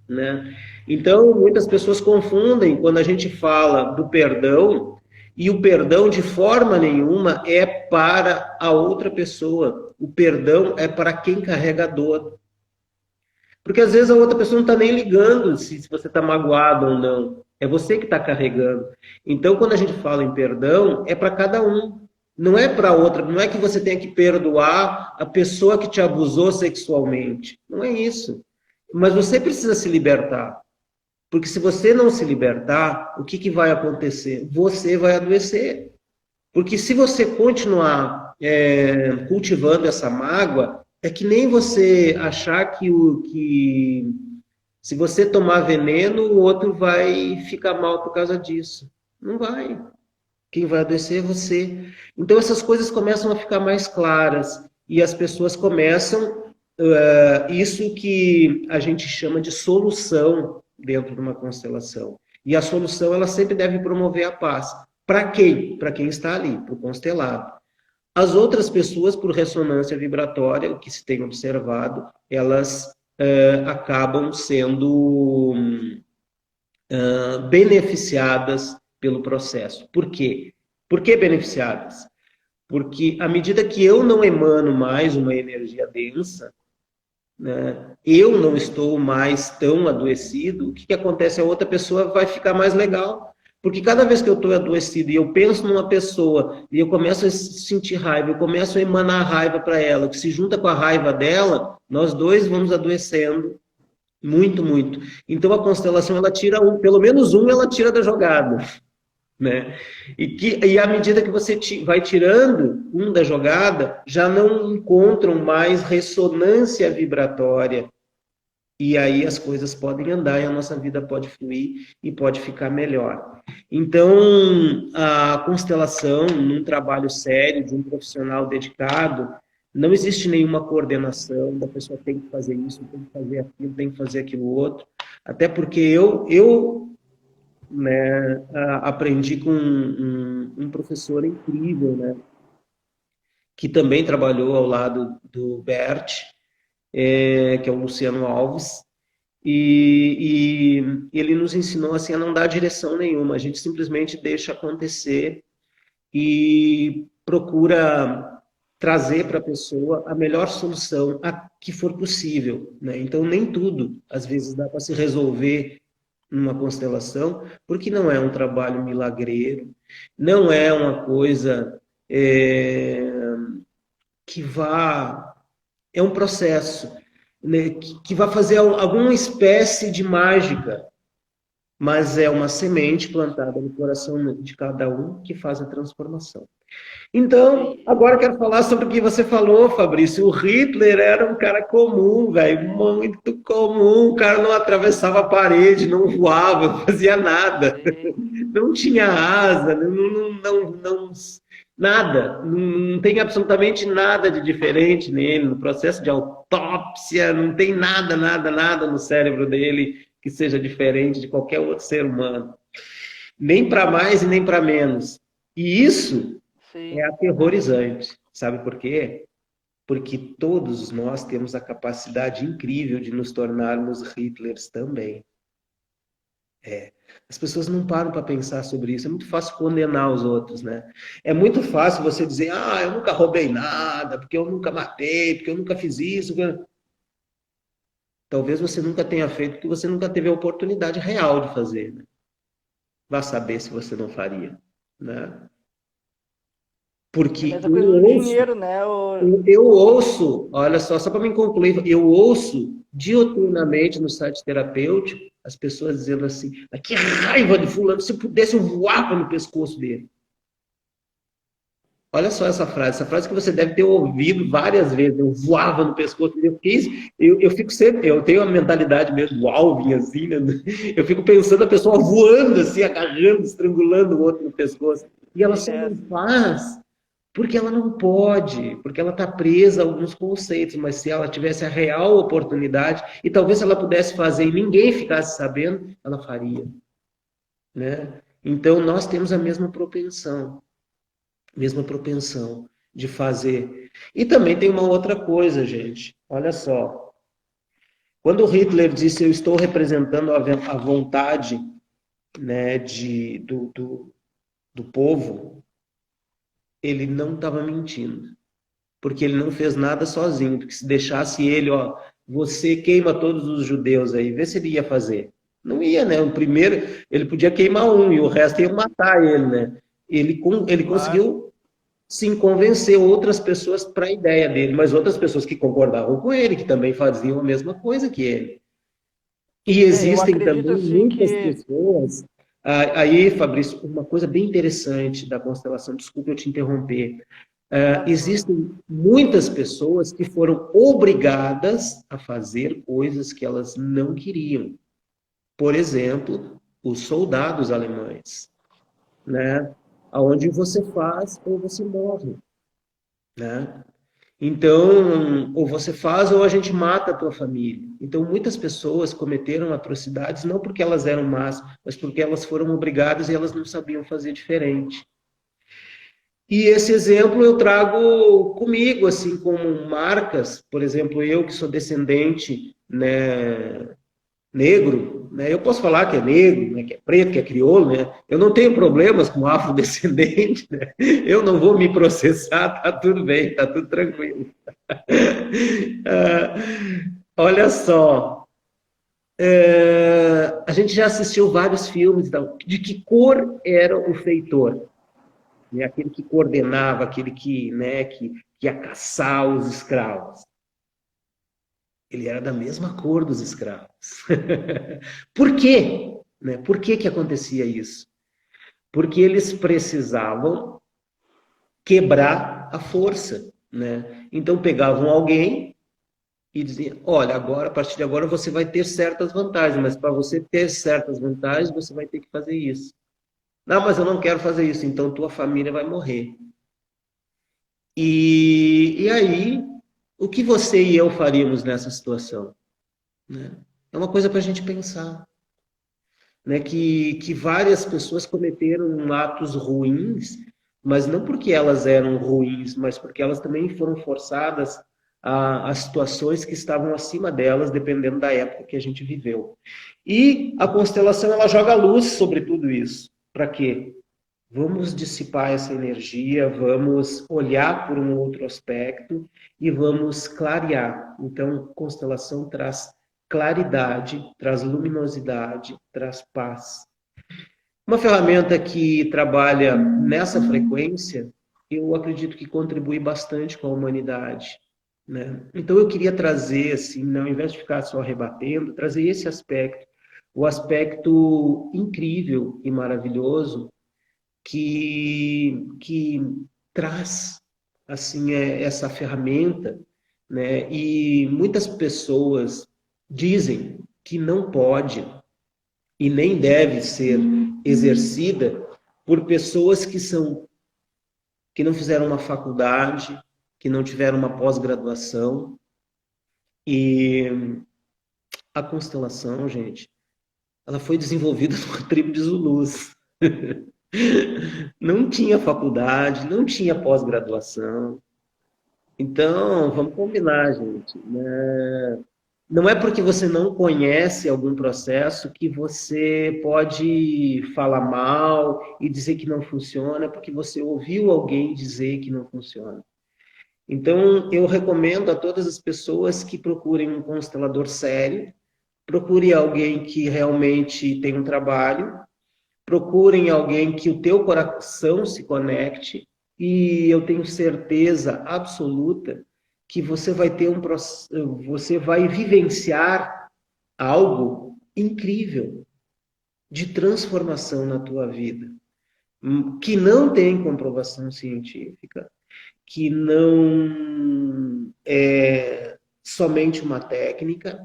né? Então, muitas pessoas confundem quando a gente fala do perdão, e o perdão de forma nenhuma é para a outra pessoa. O perdão é para quem carrega a dor. Porque às vezes a outra pessoa não está nem ligando se você está magoado ou não. É você que está carregando. Então, quando a gente fala em perdão, é para cada um. Não é para outra. Não é que você tenha que perdoar a pessoa que te abusou sexualmente. Não é isso. Mas você precisa se libertar. Porque se você não se libertar, o que vai acontecer? Você vai adoecer. Porque se você continuar cultivando essa mágoa, é que nem você achar que se você tomar veneno, o outro vai ficar mal por causa disso. Não vai. Quem vai adoecer é você. Então essas coisas começam a ficar mais claras e as pessoas começam, isso que a gente chama de solução dentro de uma constelação. E a solução, ela sempre deve promover a paz. Para quem? Para quem está ali, para o constelado. As outras pessoas, por ressonância vibratória, o que se tem observado, elas acabam sendo beneficiadas pelo processo. Por quê? Por que beneficiadas? Porque à medida que eu não emano mais uma energia densa, né, eu não estou mais tão adoecido, o que acontece? A outra pessoa vai ficar mais legal. Porque cada vez que eu estou adoecido e eu penso numa pessoa e eu começo a sentir raiva, eu começo a emanar raiva para ela, que se junta com a raiva dela, nós dois vamos adoecendo muito, muito. Então a constelação, ela tira pelo menos ela tira da jogada. Né? E à medida que você vai tirando da jogada, já não encontram mais ressonância vibratória E aí as coisas podem andar e a nossa vida pode fluir e pode ficar melhor. Então, a constelação, num trabalho sério, de um profissional dedicado, não existe nenhuma coordenação da pessoa tem que fazer isso, tem que fazer aquilo, tem que fazer aquilo outro. Até porque eu né, aprendi com um professor incrível, né, que também trabalhou ao lado do Bert, que é o Luciano Alves, e ele nos ensinou assim a não dar direção nenhuma, a gente simplesmente deixa acontecer e procura trazer para a pessoa a melhor solução a que for possível, né? Então nem tudo às vezes dá para se resolver numa constelação, porque não é um trabalho milagreiro, não é uma coisa que vá, é um processo, né, que vai fazer alguma espécie de mágica, mas é uma semente plantada no coração de cada um que faz a transformação. Então, agora eu quero falar sobre o que você falou, Fabrício. O Hitler era um cara comum, velho, muito comum. O cara não atravessava a parede, não voava, não fazia nada. Não tinha asa, nada. Não tem absolutamente nada de diferente nele. No processo de autópsia, não tem nada no cérebro dele que seja diferente de qualquer outro ser humano. Nem para mais e nem para menos. E isso é aterrorizante. Sabe por quê? Porque todos nós temos a capacidade incrível de nos tornarmos Hitlers também. As pessoas não param para pensar sobre isso. É muito fácil condenar os outros, né? É muito fácil você dizer, eu nunca roubei nada, porque eu nunca matei, porque eu nunca fiz isso. Talvez você nunca tenha feito, porque você nunca teve a oportunidade real de fazer, né? Vá saber se você não faria, né? É a Porque mesma coisa do dinheiro, né? eu ouço, olha só para me concluir, eu ouço dioturnamente no site terapêutico as pessoas dizendo assim, mas que raiva de fulano, se pudesse eu voava no pescoço dele. Olha só essa frase que você deve ter ouvido várias vezes, eu voava no pescoço dele, eu fico sempre, eu tenho a mentalidade mesmo do Alvin, assim, né? Eu fico pensando a pessoa voando assim, agarrando, estrangulando o outro no pescoço, e ela só não faz porque ela não pode, porque ela está presa a alguns conceitos, mas se ela tivesse a real oportunidade, e talvez se ela pudesse fazer e ninguém ficasse sabendo, ela faria, né? Então, nós temos a mesma propensão de fazer. E também tem uma outra coisa, gente, olha só. Quando o Hitler disse, eu estou representando a vontade, né, do povo, ele não estava mentindo. Porque ele não fez nada sozinho, porque se deixasse ele, você queima todos os judeus aí, vê se ele ia fazer. Não ia, né? O primeiro, ele podia queimar um e o resto ia matar ele, né? Ele conseguiu sim convencer outras pessoas para a ideia dele, mas outras pessoas que concordavam com ele, que também faziam a mesma coisa que ele. E Eu existem acredito também assim muitas que pessoas. Aí, Fabrício, uma coisa bem interessante da constelação, desculpe eu te interromper. Existem muitas pessoas que foram obrigadas a fazer coisas que elas não queriam. Por exemplo, os soldados alemães, né? Onde você faz ou você morre, né? Então, ou você faz ou a gente mata a tua família. Então, muitas pessoas cometeram atrocidades não porque elas eram más, mas porque elas foram obrigadas e elas não sabiam fazer diferente. E esse exemplo eu trago comigo, assim, como marcas, por exemplo, eu que sou descendente, né, negro, né, eu posso falar que é negro, né, que é preto, que é crioulo, né, eu não tenho problemas com afrodescendente, né, eu não vou me processar, tá tudo bem, tá tudo tranquilo. Olha só, a gente já assistiu vários filmes, então, de que cor era o feitor? Né? Aquele que coordenava, aquele que, né, que ia caçar os escravos. Ele era da mesma cor dos escravos. Por quê? Né? Por que acontecia isso? Porque eles precisavam quebrar a força. Né? Então pegavam alguém e dizer, olha, agora, a partir de agora você vai ter certas vantagens, mas para você ter certas vantagens, você vai ter que fazer isso. Não, mas eu não quero fazer isso, então tua família vai morrer. E aí, o que você e eu faríamos nessa situação? Né? É uma coisa para a gente pensar. Né? Que várias pessoas cometeram atos ruins, mas não porque elas eram ruins, mas porque elas também foram forçadas a situações que estavam acima delas, dependendo da época que a gente viveu. E a constelação ela joga luz sobre tudo isso. Para quê? Vamos dissipar essa energia, vamos olhar por um outro aspecto e vamos clarear. Então, constelação traz claridade, traz luminosidade, traz paz. Uma ferramenta que trabalha nessa frequência, eu acredito que contribui bastante com a humanidade. Né? Então, eu queria trazer, assim, né, ao invés de ficar só rebatendo, trazer esse aspecto, o aspecto incrível e maravilhoso que traz assim essa ferramenta, né? E muitas pessoas dizem que não pode e nem deve ser exercida por pessoas que não fizeram uma faculdade, que não tiveram uma pós-graduação. E a constelação, gente, ela foi desenvolvida numa tribo de Zulus. Não tinha faculdade, não tinha pós-graduação. Então, vamos combinar, gente. Né? Não é porque você não conhece algum processo que você pode falar mal e dizer que não funciona, porque você ouviu alguém dizer que não funciona. Então, eu recomendo a todas as pessoas que procurem um constelador sério, procure alguém que realmente tem um trabalho, procurem alguém que o teu coração se conecte e eu tenho certeza absoluta que você vai ter você vai vivenciar algo incrível de transformação na tua vida, que não tem comprovação científica, que não é somente uma técnica,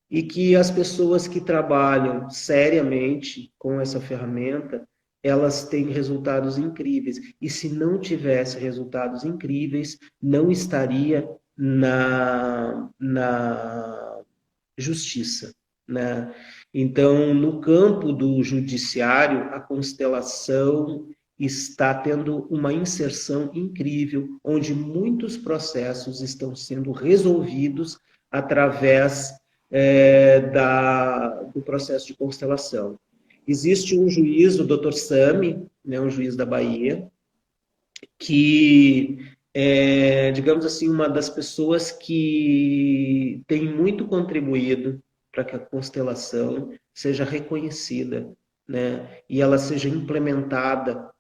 e que as pessoas que trabalham seriamente com essa ferramenta, elas têm resultados incríveis. E se não tivesse resultados incríveis, não estaria na justiça. Né? Então, no campo do judiciário, a constelação está tendo uma inserção incrível, onde muitos processos estão sendo resolvidos através do processo de constelação. Existe um juiz, o Dr. Sami, né, um juiz da Bahia, que é, digamos assim, uma das pessoas que tem muito contribuído para que a constelação seja reconhecida, né, e ela seja implementada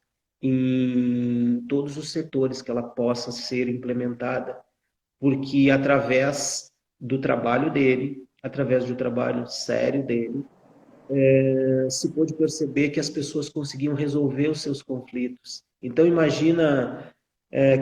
em todos os setores que ela possa ser implementada, porque através do trabalho dele, através do trabalho sério dele, se pôde perceber que as pessoas conseguiam resolver os seus conflitos. Então, imagina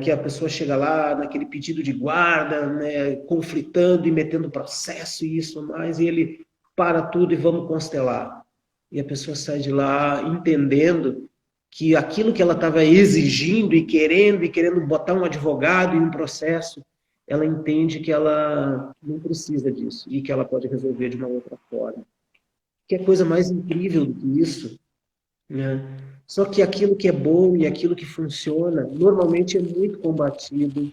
que a pessoa chega lá naquele pedido de guarda, né, conflitando e metendo processo e isso mais, e ele para tudo e vamos constelar. E a pessoa sai de lá entendendo que aquilo que ela estava exigindo e querendo botar um advogado e um processo, ela entende que ela não precisa disso e que ela pode resolver de uma outra forma. Que é coisa mais incrível do que isso, né? Só que aquilo que é bom e aquilo que funciona, normalmente é muito combatido,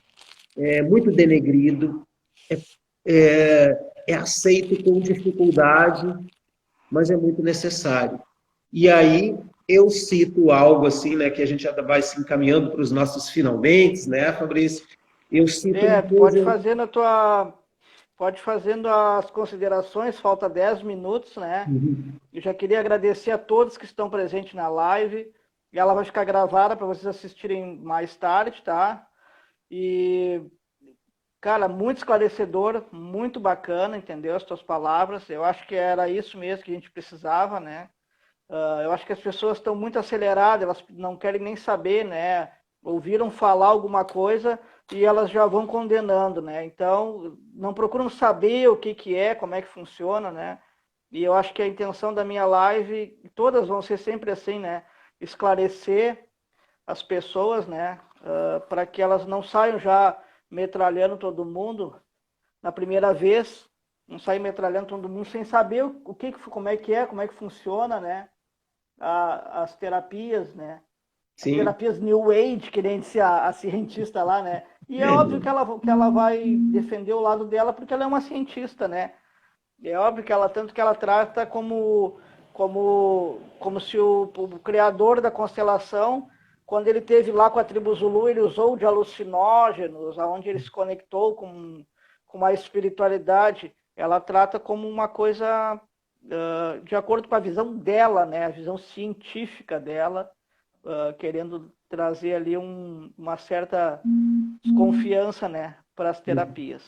é muito denegrido, é aceito com dificuldade, mas é muito necessário. E aí eu cito algo assim, né, que a gente já vai se encaminhando para os nossos finalmente, né, Fabrício? Eu cito uma Pode coisa. fazer na tua. Pode fazendo as considerações, falta 10 minutos, né? Uhum. Eu já queria agradecer a todos que estão presentes na live. E ela vai ficar gravada para vocês assistirem mais tarde, tá? E, cara, muito esclarecedor, muito bacana, entendeu? As tuas palavras. Eu acho que era isso mesmo que a gente precisava, né? Eu acho que as pessoas estão muito aceleradas, elas não querem nem saber, né? ouviram falar alguma coisa e elas já vão condenando, né? Então, não procuram saber o que que é, como é que funciona, né? E eu acho que a intenção da minha live, todas vão ser sempre assim, né? Esclarecer as pessoas, né? Para que elas não saiam já metralhando todo mundo na primeira vez, não sair metralhando todo mundo sem saber o que, como é, como é que funciona, né? As terapias, né? As Sim. terapias New Age, que nem disse a cientista lá, né? E é óbvio que ela vai defender o lado dela porque ela é uma cientista, né? É óbvio que ela, tanto que ela trata como se o criador da constelação, quando ele teve lá com a tribo Zulu, ele usou de alucinógenos, aonde ele se conectou com a espiritualidade. Ela trata como uma coisa de acordo com a visão dela, né? A visão científica dela, querendo trazer ali uma certa desconfiança, né, para as terapias.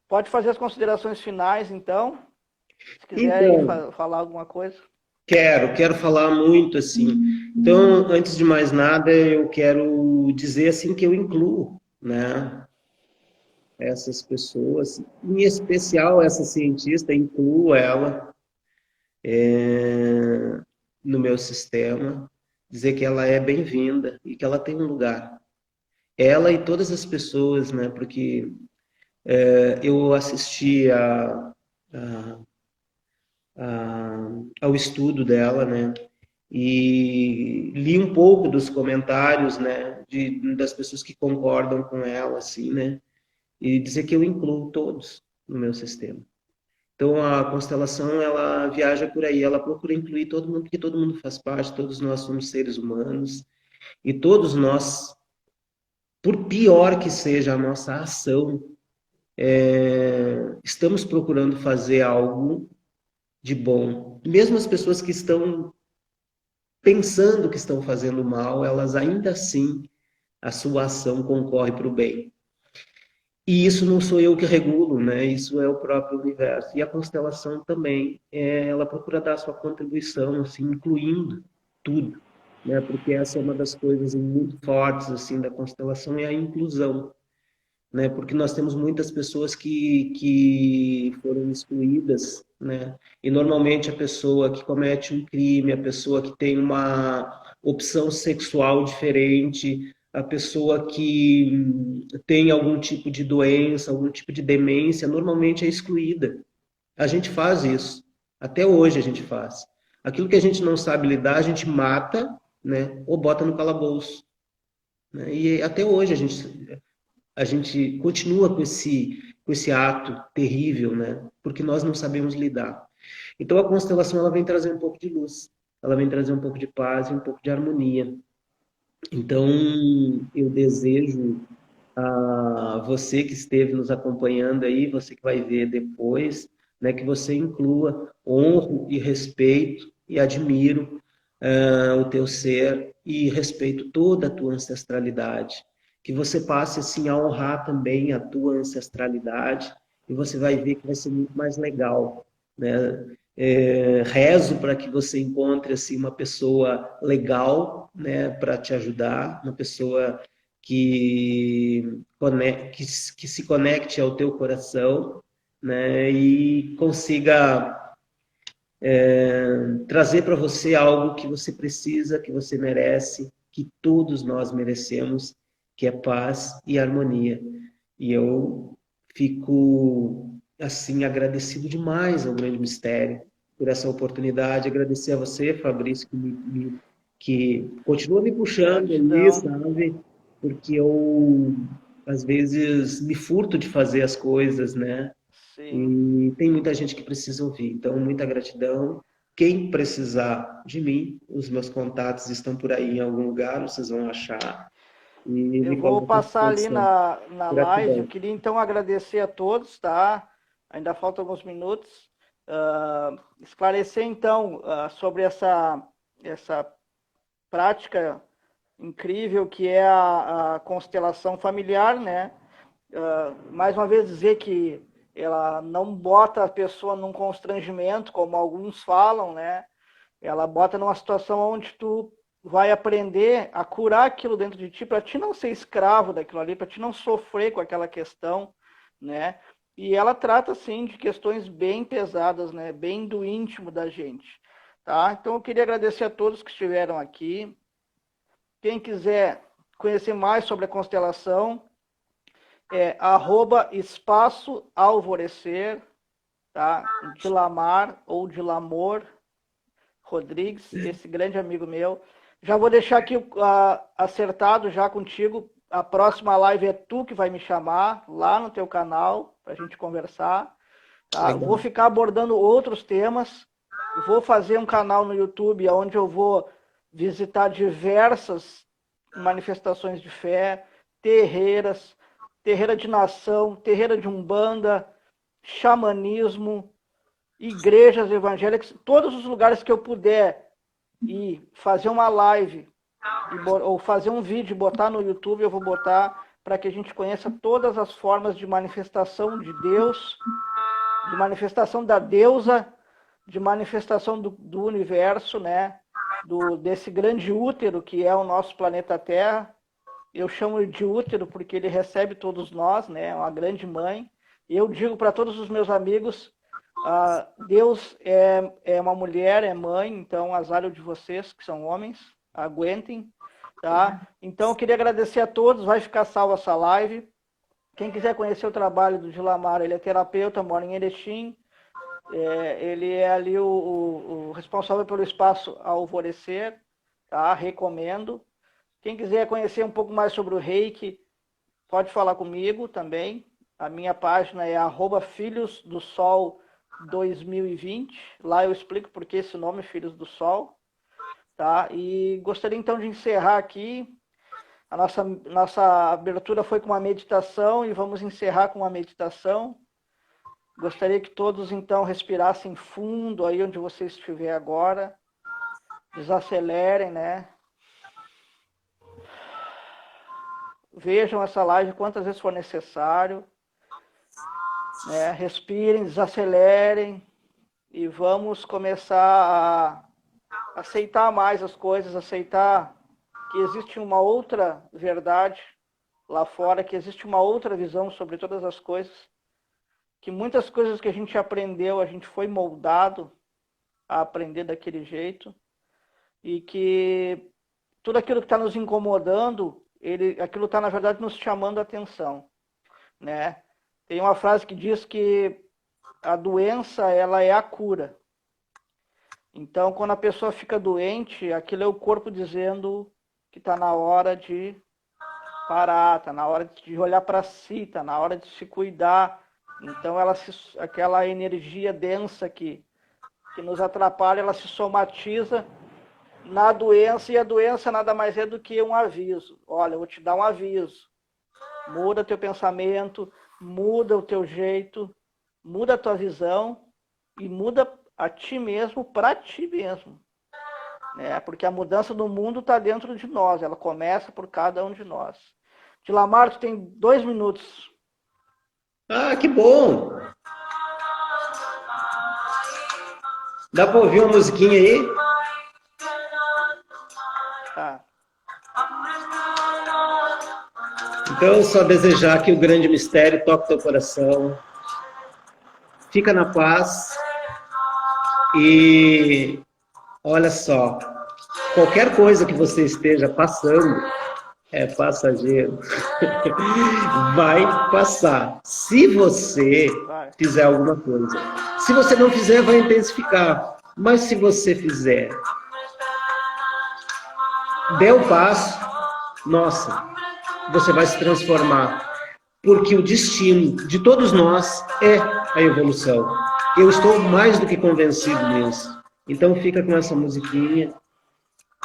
Pode fazer as considerações finais, então, se quiser aí Então, falar alguma coisa. quero falar muito assim. Então, antes de mais nada, eu quero dizer assim que eu incluo, né, essas pessoas, em especial essa cientista, incluo ela no meu sistema, dizer que ela é bem-vinda e que ela tem um lugar. Ela e todas as pessoas, né, porque eu assisti a, ao estudo dela, né? E li um pouco dos comentários, né, das pessoas que concordam com ela, assim, né, e dizer que eu incluo todos no meu sistema. Então, a constelação, ela viaja por aí, ela procura incluir todo mundo, porque todo mundo faz parte, todos nós somos seres humanos, e todos nós, por pior que seja a nossa ação, estamos procurando fazer algo de bom. Mesmo as pessoas que estão pensando que estão fazendo mal, elas ainda assim, a sua ação concorre para o bem. E isso não sou eu que regulo, né? Isso é o próprio universo. E a constelação também, ela procura dar a sua contribuição, assim, incluindo tudo, né? Porque essa é uma das coisas muito fortes, assim, da constelação, é a inclusão, né? Porque nós temos muitas pessoas que foram excluídas, né? E normalmente a pessoa que comete um crime, a pessoa que tem uma opção sexual diferente, a pessoa que tem algum tipo de doença, algum tipo de demência, normalmente é excluída. A gente faz isso. Até hoje a gente faz. Aquilo que a gente não sabe lidar, a gente mata, né? Ou bota no calabouço, né? E até hoje a gente continua com esse ato terrível, né? Porque nós não sabemos lidar. Então a constelação ela vem trazer um pouco de luz, ela vem trazer um pouco de paz e um pouco de harmonia. Então eu desejo a você que esteve nos acompanhando aí, você que vai ver depois, né, que você inclua, honro e respeito e admiro o teu ser e respeito toda a tua ancestralidade. Que você passe assim a honrar também a tua ancestralidade e você vai ver que vai ser muito mais legal, né? Rezo para que você encontre assim uma pessoa legal, né, para te ajudar, uma pessoa que se conecte ao teu coração, né, e consiga trazer para você algo que você precisa, que você merece, que todos nós merecemos, que é paz e harmonia. E eu fico assim agradecido demais ao Grande Mistério por essa oportunidade, agradecer a você, Fabrício, que continua me puxando ali, Gratidão. sabe? Porque eu às vezes me furto de fazer as coisas, né? Sim. E tem muita gente que precisa ouvir. Então, muita gratidão. Quem precisar de mim, os meus contatos estão por aí em algum lugar, vocês vão achar. E Eu me vou coloco à passar ali disposição. na live. Eu Gratidão. queria então agradecer a todos, tá? Ainda faltam alguns minutos. Esclarecer então sobre essa prática incrível que é a constelação familiar, né? Mais uma vez dizer que ela não bota a pessoa num constrangimento, como alguns falam, né? Ela bota numa situação onde tu vai aprender a curar aquilo dentro de ti, para ti não ser escravo daquilo ali, para ti não sofrer com aquela questão, né? E ela trata, assim, de questões bem pesadas, né? Bem do íntimo da gente, tá? Então eu queria agradecer a todos que estiveram aqui. Quem quiser conhecer mais sobre a constelação, é @espaço alvorecer, tá? De Lamar ou de Lamor Rodrigues, esse grande amigo meu. Já vou deixar aqui acertado já contigo. A próxima live é tu que vai me chamar lá no teu canal para a gente conversar. Tá? Vou ficar abordando outros temas. Vou fazer um canal no YouTube onde eu vou visitar diversas manifestações de fé, terreiras, terreira de nação, terreira de umbanda, xamanismo, igrejas evangélicas, todos os lugares que eu puder ir fazer uma live ou fazer um vídeo e botar no YouTube, eu vou botar para que a gente conheça todas as formas de manifestação de Deus, de manifestação da deusa, de manifestação do universo, né? Desse grande útero que é o nosso planeta Terra. Eu chamo de útero porque ele recebe todos nós, né? É uma grande mãe. E eu digo para todos os meus amigos, Deus é uma mulher, é mãe, então azar de vocês que são homens, aguentem, tá? Então eu queria agradecer a todos, vai ficar salva essa live. Quem quiser conhecer o trabalho do Dilamar, ele é terapeuta, mora em Erechim, ele é ali o responsável pelo espaço Alvorecer, tá? Recomendo. Quem quiser conhecer um pouco mais sobre o Reiki, pode falar comigo também. A minha página é @filhosdosol2020. Lá eu explico por que esse nome, Filhos do Sol. Tá? E gostaria então de encerrar aqui. A nossa abertura foi com uma meditação e vamos encerrar com uma meditação. Gostaria que todos então respirassem fundo aí onde você estiver agora. Desacelerem, né? Vejam essa live quantas vezes for necessário. Né? Respirem, desacelerem e vamos começar a aceitar mais as coisas, aceitar que existe uma outra verdade lá fora, que existe uma outra visão sobre todas as coisas, que muitas coisas que a gente aprendeu, a gente foi moldado a aprender daquele jeito, e que tudo aquilo que está nos incomodando, aquilo está, na verdade, nos chamando a atenção, né? Tem uma frase que diz que a doença, ela é a cura. Então, quando a pessoa fica doente, aquilo é o corpo dizendo que está na hora de parar, está na hora de olhar para si, está na hora de se cuidar. Então, aquela energia densa que nos atrapalha, ela se somatiza na doença, e a doença nada mais é do que um aviso. Olha, eu vou te dar um aviso. Muda teu pensamento, muda o teu jeito, muda a tua visão e muda a ti mesmo, para ti mesmo. Né? Porque a mudança do mundo está dentro de nós, ela começa por cada um de nós. Dilamar, tu tem 2 minutos. Ah, que bom! Dá para ouvir uma musiquinha aí? Tá. Então, só desejar que o grande mistério toque teu coração. Fica na paz. E olha só, qualquer coisa que você esteja passando é passageiro. Vai passar. Se você fizer alguma coisa. Se você não fizer, vai intensificar. Mas se você fizer, dê o passo, nossa, você vai se transformar. Porque o destino de todos nós é a evolução. Eu estou mais do que convencido nisso. Então fica com essa musiquinha,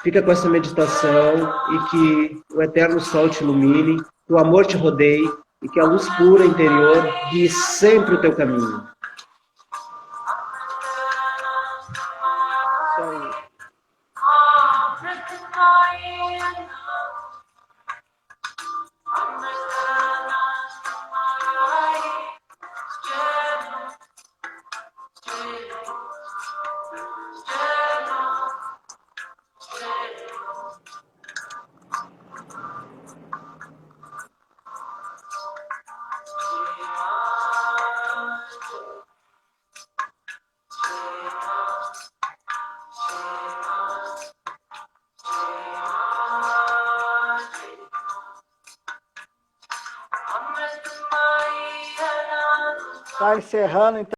fica com essa meditação e que o eterno sol te ilumine, que o amor te rodeie e que a luz pura interior guie sempre o teu caminho. Isso aí. Está encerrando, então.